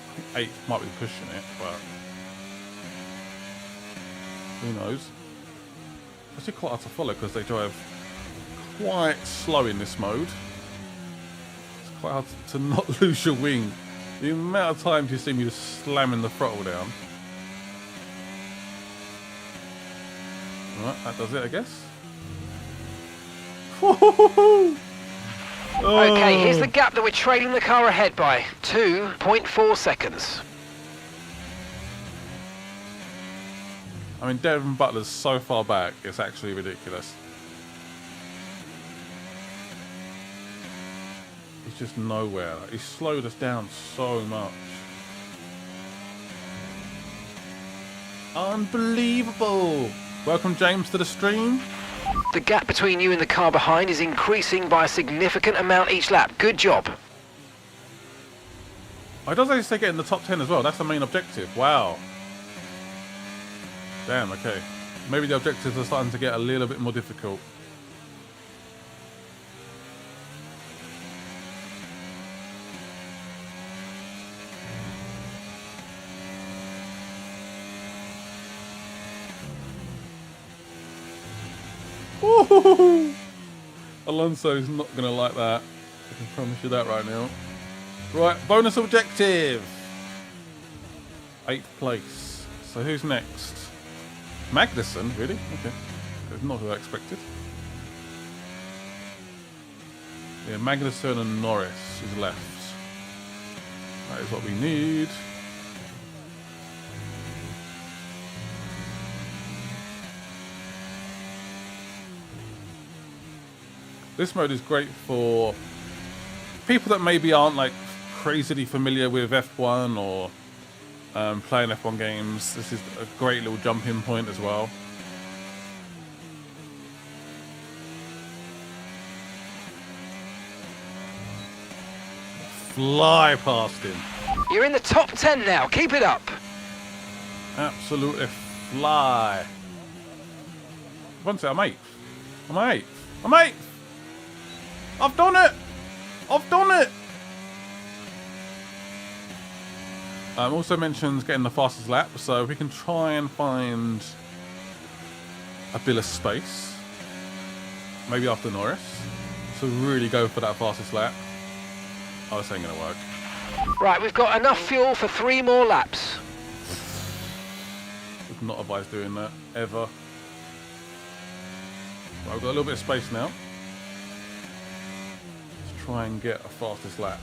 I think 8th might be pushing it, but who knows? It's actually quite hard to follow because they drive quite slow in this mode. It's quite hard to not lose your wing. The amount of times you see me just slamming the throttle down. Right, that does it, I guess. Okay, here's the gap that we're trailing the car ahead by. 2.4 seconds. I mean, Devin Butler's so far back, it's actually ridiculous. He's just nowhere. Like, he's slowed us down so much. Unbelievable! Welcome, James, to the stream. The gap between you and the car behind is increasing by a significant amount each lap. Good job. Oh, it does actually say get in the top 10 as well. That's the main objective. Wow. Damn, okay. Maybe the objectives are starting to get a little bit more difficult. Ooh. Alonso's not going to like that. I can promise you that right now. Right, bonus objective. 8th place. So who's next? Magnussen, really? Okay. That's not who I expected. Yeah, Magnussen and Norris is left. That is what we need. This mode is great for people that maybe aren't like crazily familiar with F1 or playing F1 games. This is a great little jumping point as well. Fly past him. You're in the top 10 now. Keep it up. Absolutely fly. One sec, I'm 8th. I'm 8th. I'm 8th. I've done it! I've done it! Also mentions getting the fastest lap, so we can try and find a bit of space. Maybe after Norris. So really go for that fastest lap. Oh, this ain't gonna work. Right, we've got enough fuel for 3 more laps. Would not advise doing that, ever. Right, we've got a little bit of space now. Try and get a fastest lap.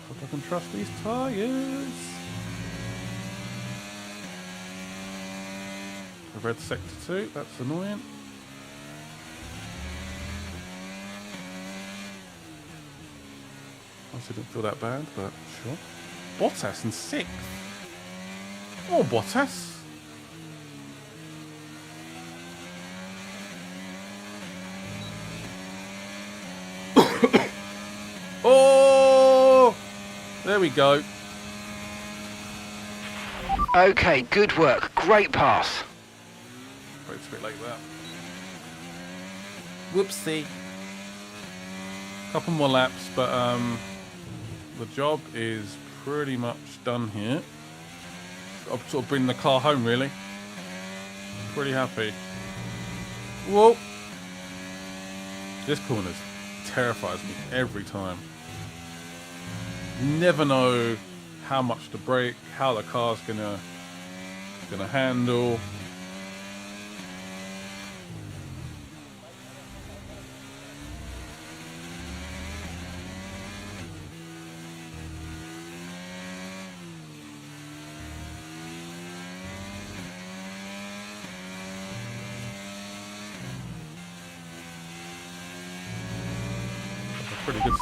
Hope I can trust these tyres. A red sector 2, that's annoying. Honestly, didn't feel that bad, but sure. Bottas in 6th. Oh, Bottas. Oh! There we go. Okay, good work. Great pass. Wait, it's a bit like that. Whoopsie. Couple more laps, but the job is pretty much done here. I'll sort of bring the car home, really. Pretty happy. Whoa! This corner terrifies me every time. You never know how much to brake, how the car's gonna handle.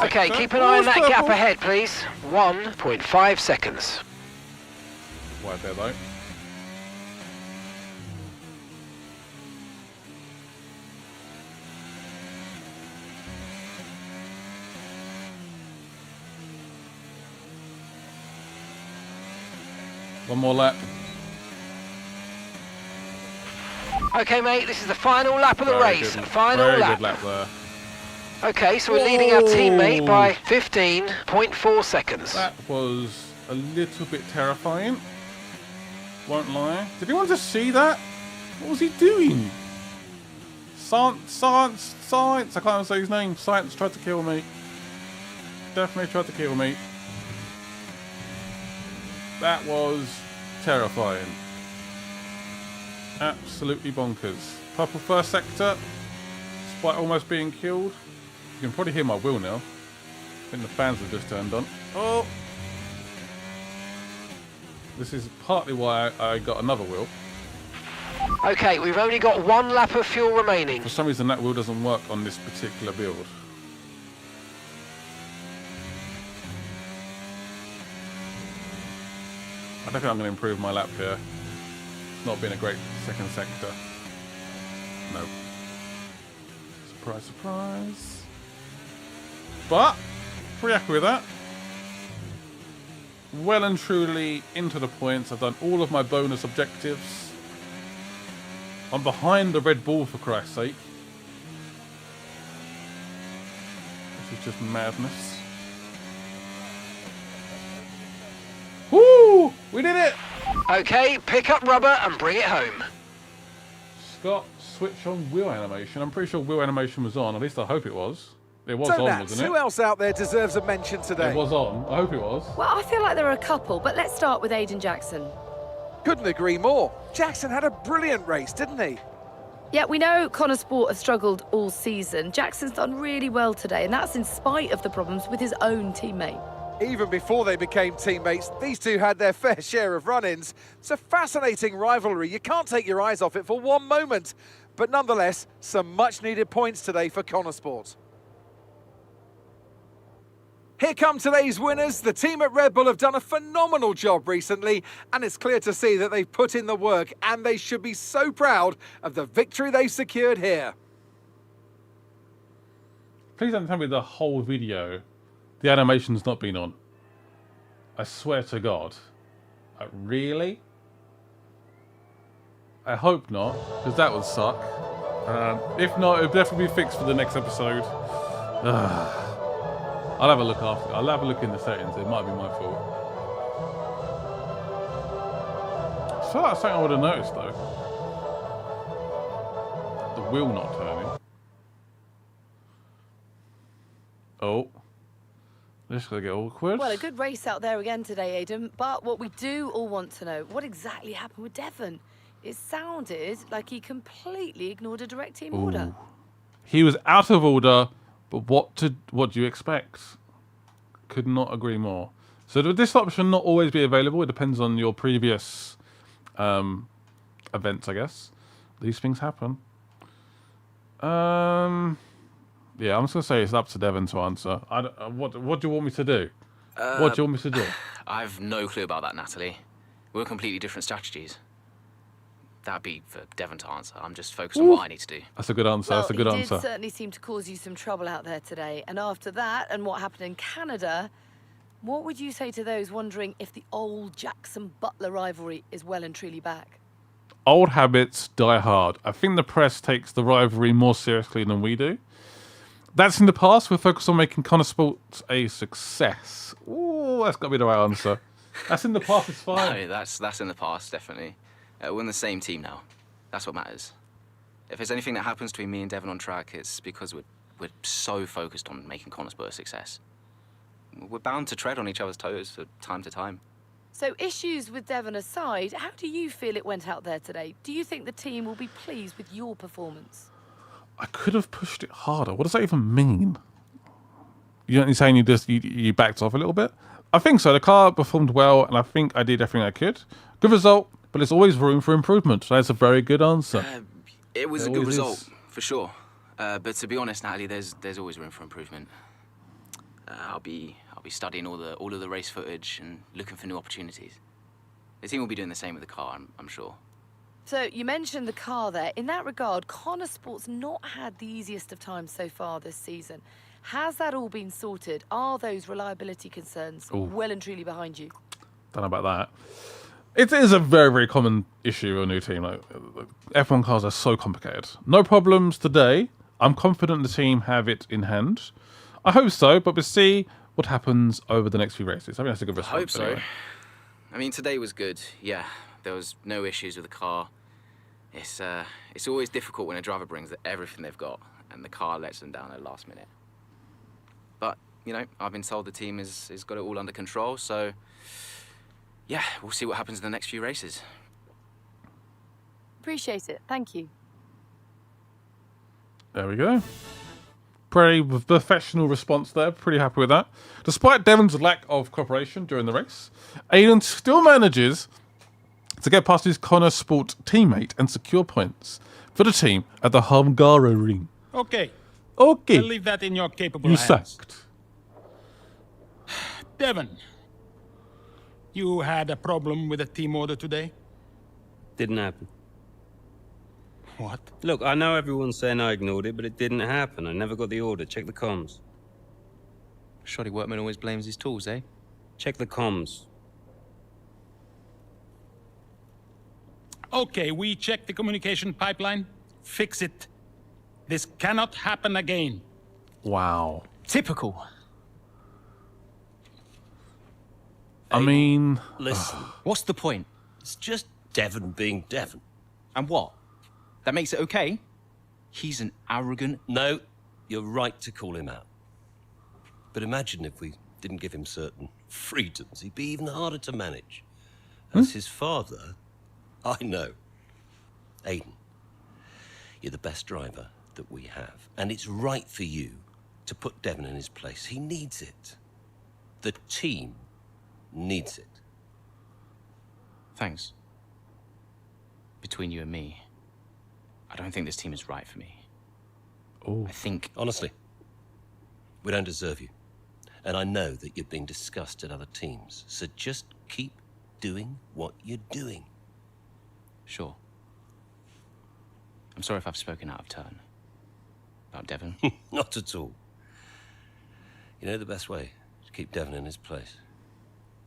Okay, keep an eye on that gap ahead, please. 1.5 seconds. Right there, though. One more lap. Okay, mate, this is the final lap of the race. Final very lap. Good lap there. Okay, so we're leading our teammate by 15.4 seconds. That was a little bit terrifying. Won't lie. Did anyone just see that? What was he doing? Science. I can't even say his name. Science tried to kill me. Definitely tried to kill me. That was terrifying. Absolutely bonkers. Purple first sector, despite almost being killed. You can probably hear my wheel now. I think the fans have just turned on. Oh! This is partly why I got another wheel. Okay, we've only got 1 lap of fuel remaining. For some reason that wheel doesn't work on this particular build. I don't think I'm going to improve my lap here. It's not been a great second sector. No. Surprise, surprise. But, pretty happy with that. Well and truly into the points. I've done all of my bonus objectives. I'm behind the Red Bull, for Christ's sake. This is just madness. Woo! We did it! Okay, pick up rubber and bring it home. Scott, switch on wheel animation. I'm pretty sure wheel animation was on. At least I hope it was. It was So on, Nats, wasn't it? who else out there deserves a mention today? It was on. I hope it was. Well, I feel like there are a couple, but let's start with Aiden Jackson. Couldn't agree more. Jackson had a brilliant race, didn't he? Yeah, we know Connor Sport has struggled all season. Jackson's done really well today, and that's in spite of the problems with his own teammate. Even before they became teammates, these two had their fair share of run-ins. It's a fascinating rivalry. You can't take your eyes off it for one moment. But nonetheless, some much-needed points today for Connor Sport. Here come today's winners. The team at Red Bull have done a phenomenal job recently, and it's clear to see that they've put in the work, and they should be so proud of the victory they've secured here. Please don't tell me the whole video, the animation's not been on. I swear to God. Really? I hope not, because that would suck. If not, it'll definitely be fixed for the next episode. I'll have a look after. I'll have a look in the settings. It might be my fault. I feel like something I would have noticed though. The wheel not turning. Oh. This is going to get awkward. Well, a good race out there again today, Aidan. But what we do all want to know, what exactly happened with Devon? It sounded like he completely ignored a direct team order. He was out of order, but what do you expect? Could not agree more. So this option not always be available. It depends on your previous events, I guess. These things happen. Yeah, I'm just gonna say it's up to Devon to answer. What do you want me to do? What do you want me to do? I've no clue about that, Natalie. We're completely different strategies. That'd be for Devon to answer. I'm just focused on what I need to do. That's a good answer. Well, that's a good answer. He did certainly seem to cause you some trouble out there today. And after that, and what happened in Canada, what would you say to those wondering if the old Jackson-Butler rivalry is well and truly back? Old habits die hard. I think the press takes the rivalry more seriously than we do. That's in the past. We're focused on making Connor Sports a success. Ooh, that's got to be the right answer. That's in the past. It's fine. No, that's in the past, definitely. We're in the same team now. That's what matters. If there's anything that happens between me and Devon on track, it's because we're so focused on making Connorsport a success. We're bound to tread on each other's toes from time to time. So issues with Devon aside, how do you feel it went out there today? Do you think the team will be pleased with your performance? I could have pushed it harder. What does that even mean? You're saying you backed off a little bit? I think so. The car performed well, and I think I did everything I could. Good result, but there's always room for improvement. That's a very good answer. It was a good result, for sure. But to be honest, Natalie, there's always room for improvement. I'll be studying all of the race footage and looking for new opportunities. The team will be doing the same with the car, I'm sure. So you mentioned the car there. In that regard, Connor Sport's not had the easiest of times so far this season. Has that all been sorted? Are those reliability concerns well and truly behind you? Don't know about that. It is a very, very common issue with a new team. Like, F1 cars are so complicated. No problems today. I'm confident the team have it in hand. I hope so, but we'll see what happens over the next few races. I think that's a good response. I hope so. Anyway. I mean, today was good. Yeah, there was no issues with the car. It's always difficult when a driver brings everything they've got and the car lets them down at the last minute. But, you know, I've been told the team has got it all under control, so yeah, we'll see what happens in the next few races. Appreciate it. Thank you. There we go. Pretty professional response there. Pretty happy with that. Despite Devon's lack of cooperation during the race, Aiden still manages to get past his Connor Sport teammate and secure points for the team at the Hungaroring. Okay. Okay. I'll leave that in your capable You hands. sacked. Devon, you had a problem with a team order today? Didn't happen. What? Look, I know everyone's saying I ignored it, but it didn't happen. I never got the order. Check the comms. Shoddy workman always blames his tools, eh? Check the comms. Okay, we checked the communication pipeline. Fix it. This cannot happen again. Wow. Typical. I mean... Listen. What's the point? It's just Devon being Devon. And what? That makes it okay? He's an arrogant... No, you're right to call him out. But imagine if we didn't give him certain freedoms. He'd be even harder to manage. As his father, I know. Aiden, you're the best driver that we have. And it's right for you to put Devon in his place. He needs it. The team needs it. Thanks. Between you and me, I don't think this team is right for me. Oh. I think... Honestly, we don't deserve you. And I know that you're being discussed at other teams. So just keep doing what you're doing. Sure. I'm sorry if I've spoken out of turn. About Devon. Not at all. You know the best way to keep Devon in his place?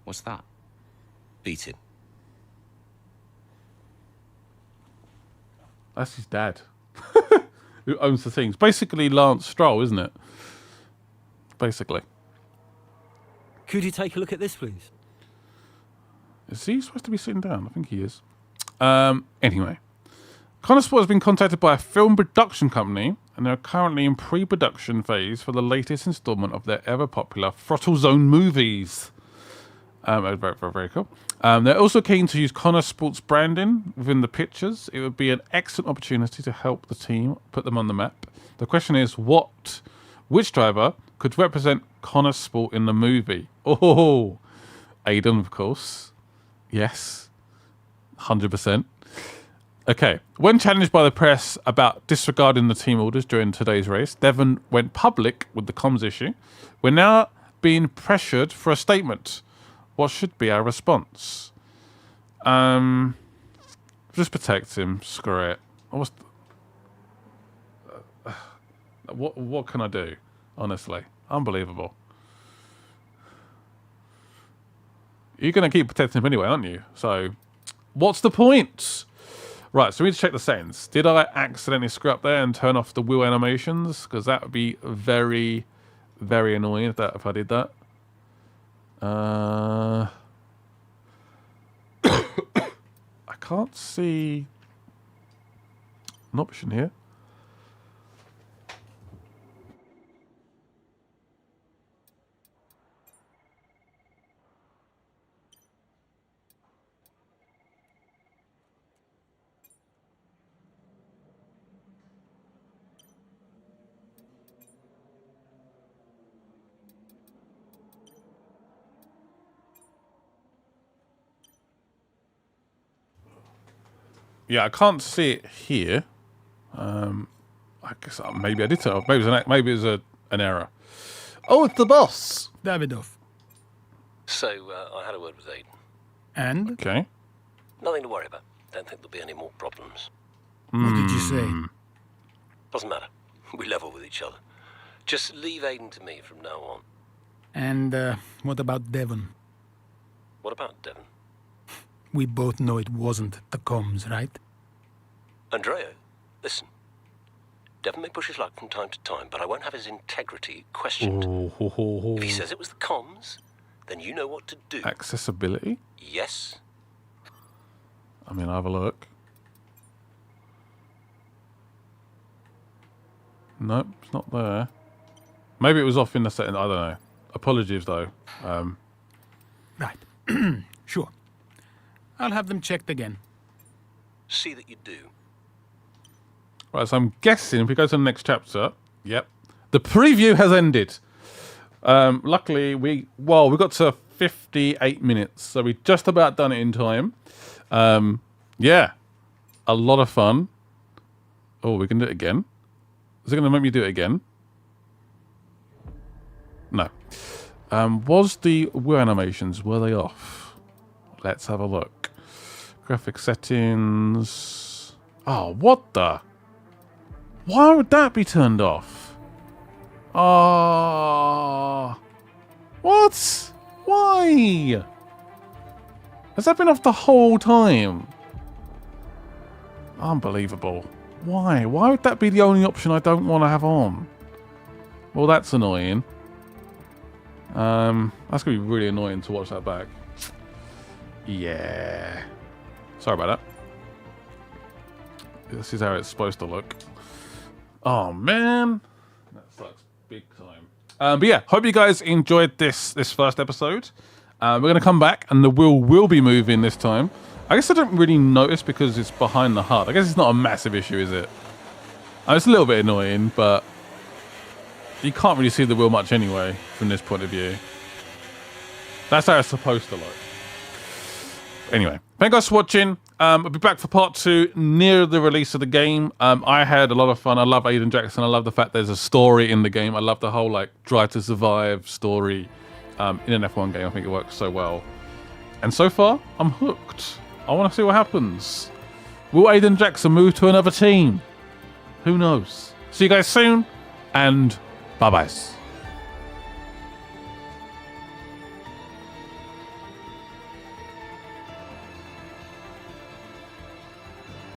What's that? Beat him. That's his dad. Who owns the things. Basically Lance Stroll, isn't it? Basically. Could you take a look at this, please? Is he supposed to be sitting down? I think he is. Anyway. Connor Sport has been contacted by a film production company, and they're currently in pre-production phase for the latest installment of their ever-popular Throttle Zone movies. Very, very, very cool. They're also keen to use Connor Sports branding within the pictures. It would be an excellent opportunity to help the team put them on the map. The question is, which driver could represent Connor Sport in the movie? Oh, Aiden, of course. Yes, 100%. Okay, when challenged by the press about disregarding the team orders during today's race, Devon went public with the comms issue. We're now being pressured for a statement. What should be our response? Just protect him. Screw it. What can I do? Honestly, unbelievable. You're going to keep protecting him anyway, aren't you? So, what's the point? Right, so we need to check the settings. Did I accidentally screw up there and turn off the wheel animations? Because that would be very, very annoying if I did that. I can't see an option here. Yeah, I can't see it here. I guess maybe I did tell. Maybe it was an error. Oh, it's the boss, Davidoff. So, I had a word with Aiden. And? Okay. Nothing to worry about. Don't think there'll be any more problems. What did you say? Doesn't matter. We level with each other. Just leave Aiden to me from now on. And what about Devon? What about Devon? We both know it wasn't the comms, right? Andrea, listen. Devon may push his luck from time to time, but I won't have his integrity questioned. If he says it was the comms, then you know what to do. Accessibility? Yes. I mean, I'll have a look. Nope, it's not there. Maybe it was off in the setting. I don't know. Apologies, though. Right. Sure. I'll have them checked again. See that you do. Right, so I'm guessing if we go to the next chapter, yep, the preview has ended. Luckily, we got to 58 minutes, so we just about done it in time. Yeah, a lot of fun. Oh, we can do it again. Is it going to make me do it again? No. Was the wheel animations, were they off? Let's have a look. Graphic settings. Oh, what the? Why would that be turned off? Oh. What? Why? Has that been off the whole time? Unbelievable. Why? Why would that be the only option I don't want to have on? Well, that's annoying. That's going to be really annoying to watch that back. Yeah. Sorry about that. This is how it's supposed to look. Oh, man. That sucks big time. But yeah, hope you guys enjoyed this first episode. We're going to come back and the wheel will be moving this time. I guess I don't really notice because it's behind the HUD. I guess it's not a massive issue, is it? It's a little bit annoying, but you can't really see the wheel much anyway from this point of view. That's how it's supposed to look. Anyway, thank you guys for watching. I'll be back for part 2 near the release of the game. I had a lot of fun. I love Aiden Jackson. I love the fact there's a story in the game. I love the whole Drive to Survive story in an F1 game. I think it works so well. And so far, I'm hooked. I want to see what happens. Will Aiden Jackson move to another team? Who knows? See you guys soon, and bye-byes.